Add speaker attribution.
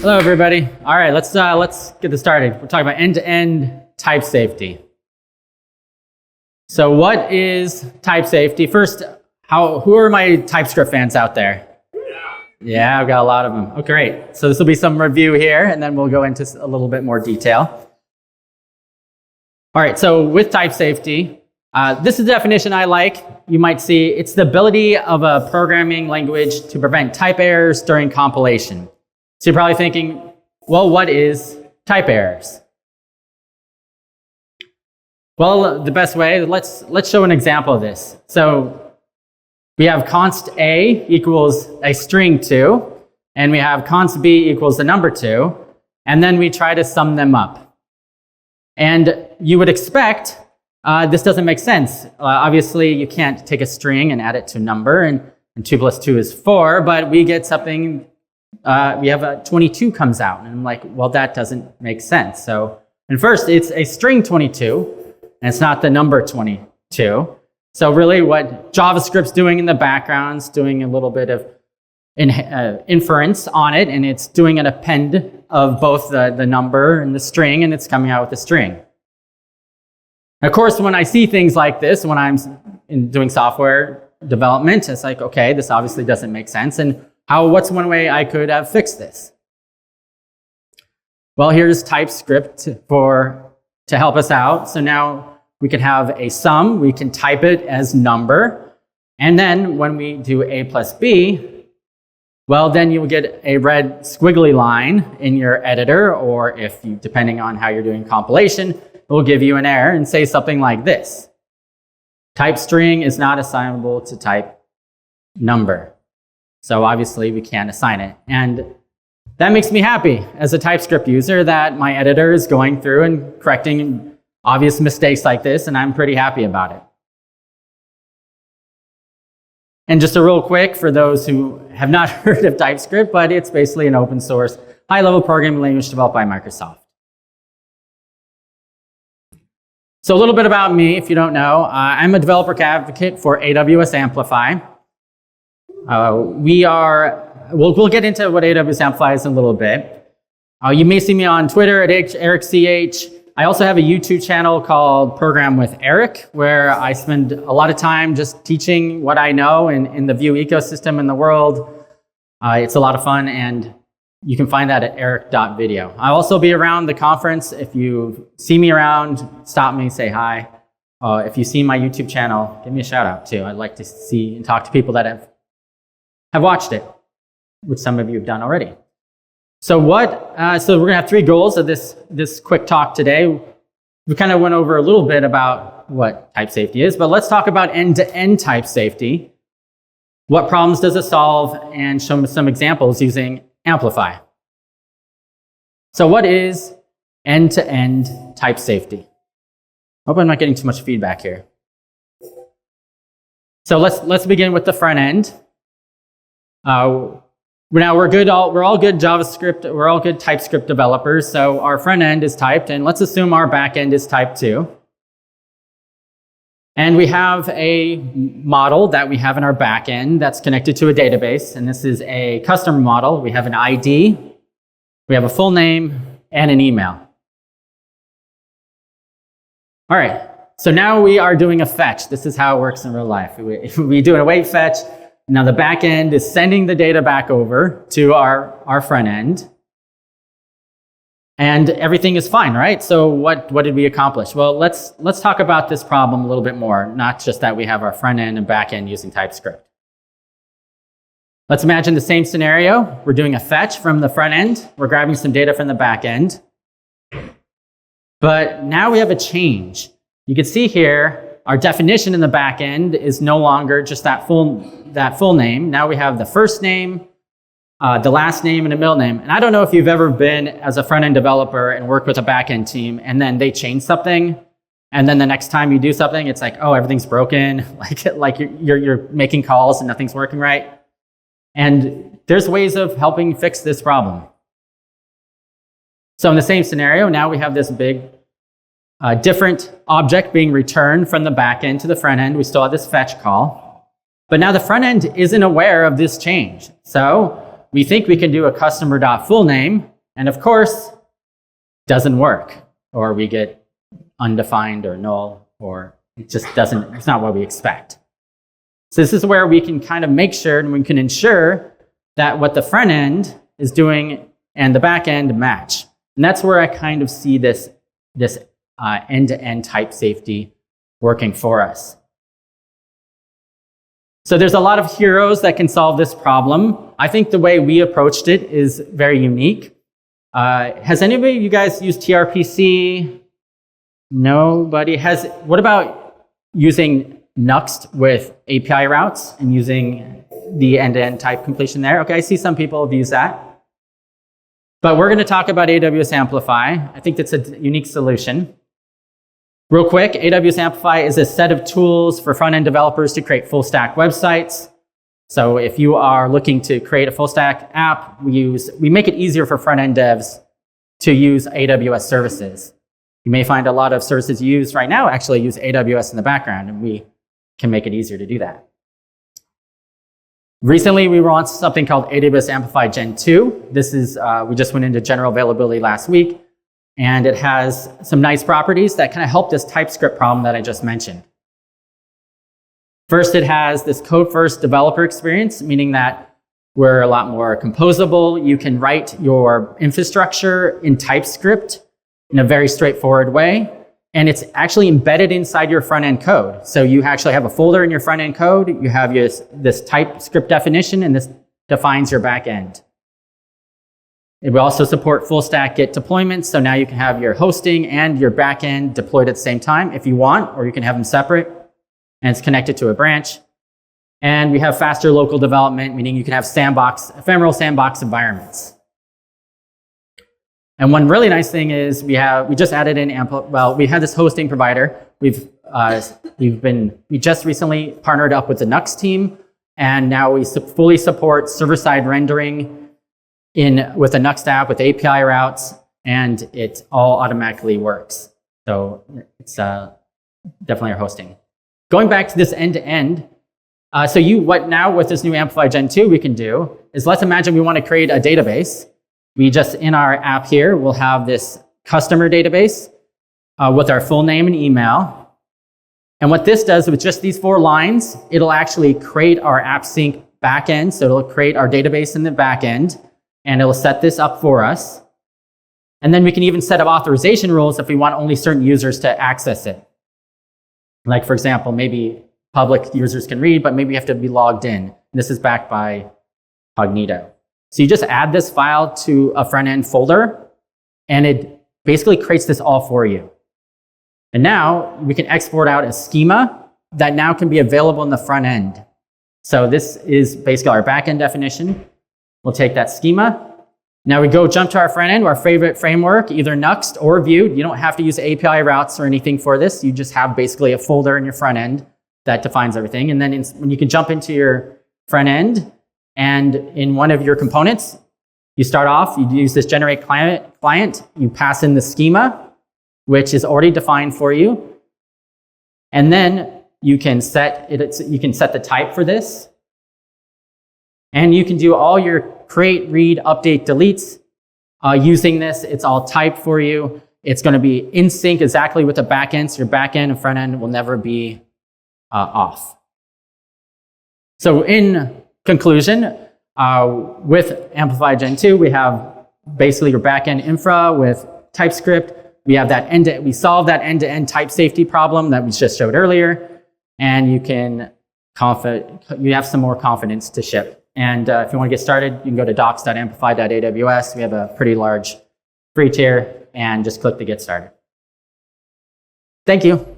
Speaker 1: Hello, everybody. All right, let's get this started. We're talking about end-to-end type safety. So, what is type safety? First, who are my TypeScript fans out there? Yeah, I've got a lot of them. Oh, great. So this will be some review here, and then we'll go into a little bit more detail. All right, so with type safety, this is the definition I like. You might see it's the ability of a programming language to prevent type errors during compilation. So you're probably thinking, well, what is type errors? Well, the best way, let's show an example of this. So we have const A equals a string 2, and we have const B equals the number 2, and then we try to sum them up. And you would expect this doesn't make sense. Obviously, you can't take a string and add it to a number, and 2 plus 2 is 4, but we get something, we have a 22 comes out, and I'm like, well, that doesn't make sense. So, and first, it's a string 22, and it's not the number 22. So really what JavaScript's doing in the background is doing a little bit of inference on it, and it's doing an append of both the number and the string, and it's coming out with a string. Of course, when I see things like this, when I'm doing software development, it's like, okay, this obviously doesn't make sense, and what's one way I could have fixed this? Well, here's TypeScript to help us out. So now we can have a sum, we can type it as number, and then when we do A plus B, well, then you will get a red squiggly line in your editor, or if you, depending on how you're doing compilation, it will give you an error and say something like this. Type string is not assignable to type number. So obviously we can't assign it. And that makes me happy as a TypeScript user that my editor is going through and correcting obvious mistakes like this, and I'm pretty happy about it. And just a real quick for those who have not heard of TypeScript, but it's basically an open source, high-level programming language developed by Microsoft. So a little bit about me, if you don't know. I'm a developer advocate for AWS Amplify. We'll get into what AWS Amplify is in a little bit. You may see me on Twitter at EricCH. I also have a YouTube channel called Program with Eric, where I spend a lot of time just teaching what I know in the Vue ecosystem in the world. It's a lot of fun, and you can find that at eric.video. I'll also be around the conference. If you see me around, stop me, say hi. If you see my YouTube channel, give me a shout out too. I'd like to see and talk to people that have watched it, which some of you have done already. So so we're gonna have 3 goals of this quick talk today. We kind of went over a little bit about what type safety is, but let's talk about end-to-end type safety. What problems does it solve, and show some examples using Amplify. So what is end-to-end type safety? Hope I'm not getting too much feedback here. So let's begin with the front end. Now we're all good JavaScript, we're all good TypeScript developers, so our front end is typed, and let's assume our back end is typed too. And we have a model that we have in our back end that's connected to a database, and this is a customer model. We have an ID, we have a full name, and an email. All right, so now we are doing a fetch. This is how it works in real life. We do an await fetch. Now the back end is sending the data back over to our front end. And everything is fine, right? So what did we accomplish? Well, let's talk about this problem a little bit more, not just that we have our front end and back end using TypeScript. Let's imagine the same scenario. We're doing a fetch from the front end. We're grabbing some data from the back end. But now we have a change. You can see here, our definition in the back end is no longer just that full name. Now we have the first name, the last name, and a middle name. And I don't know if you've ever been as a front-end developer and worked with a back-end team, and then they change something, and then the next time you do something, it's like, oh, everything's broken, like you're making calls and nothing's working right. And there's ways of helping fix this problem. So in the same scenario, now we have this big different object being returned from the back end to the front end. We still have this fetch call. But now the front end isn't aware of this change. So we think we can do a customer.fullname And of course, doesn't work, or we get undefined or null, or it just doesn't, it's not what we expect. So this is where we can kind of make sure and we can ensure that what the front end is doing and the back end match. And that's where I kind of see this end-to-end type safety working for us. So there's a lot of heroes that can solve this problem. I think the way we approached it is very unique. Has anybody of you guys used TRPC? Nobody has. What about using Nuxt with API routes and using the end-to-end type completion there? Okay, I see some people have used that. But we're going to talk about AWS Amplify. I think that's a unique solution. Real quick, AWS Amplify is a set of tools for front-end developers to create full-stack websites. So if you are looking to create a full-stack app, we make it easier for front-end devs to use AWS services. You may find a lot of services you use right now actually use AWS in the background, and we can make it easier to do that. Recently, we launched something called AWS Amplify Gen 2. This is, we just went into general availability last week, and it has some nice properties that kind of help this TypeScript problem that I just mentioned. First, it has this code-first developer experience, meaning that we're a lot more composable. You can write your infrastructure in TypeScript in a very straightforward way. And it's actually embedded inside your front-end code. So you actually have a folder in your front-end code. You have this TypeScript definition, and this defines your back-end. It will also support full-stack Git deployments. So now you can have your hosting and your back-end deployed at the same time if you want, or you can have them separate. And it's connected to a branch. And we have faster local development, meaning you can have ephemeral sandbox environments. And one really nice thing is we just added in we had this hosting provider. We just recently partnered up with the Nuxt team, and now we fully support server-side rendering with the Nuxt app with API routes, and it all automatically works. So it's definitely our hosting. Going back to this end-to-end, what now with this new Amplify Gen 2 we can do is, let's imagine we want to create a database. We just, in our app here, we'll have this customer database with our full name and email. And what this does with just these 4 lines, it'll actually create our AppSync backend. So it'll create our database in the backend, and it'll set this up for us. And then we can even set up authorization rules if we want only certain users to access it. Like, for example, maybe public users can read, but maybe you have to be logged in. And this is backed by Cognito. So you just add this file to a front-end folder, and it basically creates this all for you. And now we can export out a schema that now can be available in the front end. So this is basically our back-end definition. We'll take that schema. Now we jump to our front end, our favorite framework, either Nuxt or Vue. You don't have to use API routes or anything for this. You just have basically a folder in your front end that defines everything. And then when you can jump into your front end, and in one of your components, you start off, you use this generate client, you pass in the schema, which is already defined for you. And then you can set the type for this. And you can do all your create, read, update, deletes using this. It's all typed for you. It's going to be in sync exactly with the backend, so your backend and front end will never be off. So in conclusion, with Amplify Gen 2, we have basically your backend infra with TypeScript. We have that we solve that end-to-end type safety problem that we just showed earlier, and you have some more confidence to ship. And if you want to get started, you can go to docs.amplify.aws. We have a pretty large free tier, and just click to get started. Thank you.